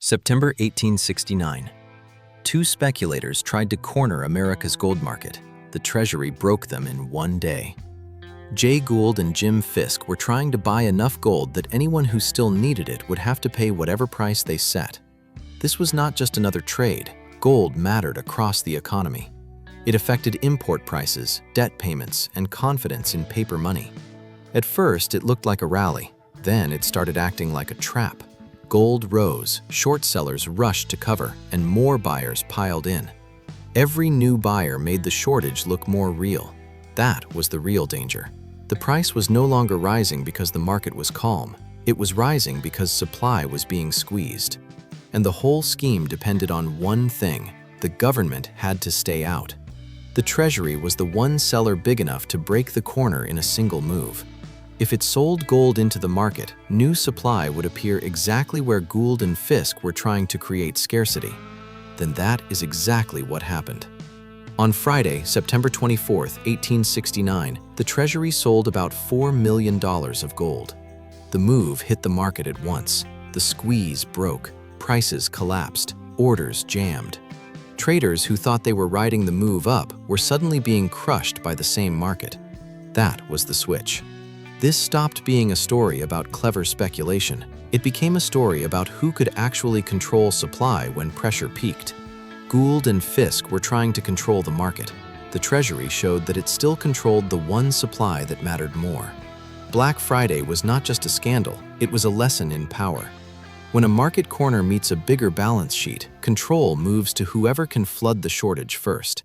September 1869. Two speculators tried to corner America's gold market. The Treasury broke them in one day. Gould and Jim Fisk were trying to buy enough gold that anyone who still needed it would have to pay whatever price they set. This was not just another trade. Gold mattered across the economy. It affected import prices, debt payments, and confidence in paper money. At first, it looked like a rally. Then it started acting like a trap. Gold rose, short sellers rushed to cover, and more buyers piled in. Every new buyer made the shortage look more real. That was the real danger. The price was no longer rising because the market was calm. It was rising because supply was being squeezed. And the whole scheme depended on one thing: the government had to stay out. The Treasury was the one seller big enough to break the corner in a single move. If it sold gold into the market, new supply would appear exactly where Gould and Fisk were trying to create scarcity. Then that is exactly what happened. On Friday, September 24, 1869, the Treasury sold about $4 million of gold. The move hit the market at once. The squeeze broke, prices collapsed, orders jammed. Traders who thought they were riding the move up were suddenly being crushed by the same market. That was the switch. This stopped being a story about clever speculation. It became a story about who could actually control supply when pressure peaked. Gould and Fisk were trying to control the market. The Treasury showed that it still controlled the one supply that mattered more. Black Friday was not just a scandal, it was a lesson in power. When a market corner meets a bigger balance sheet, control moves to whoever can flood the shortage first.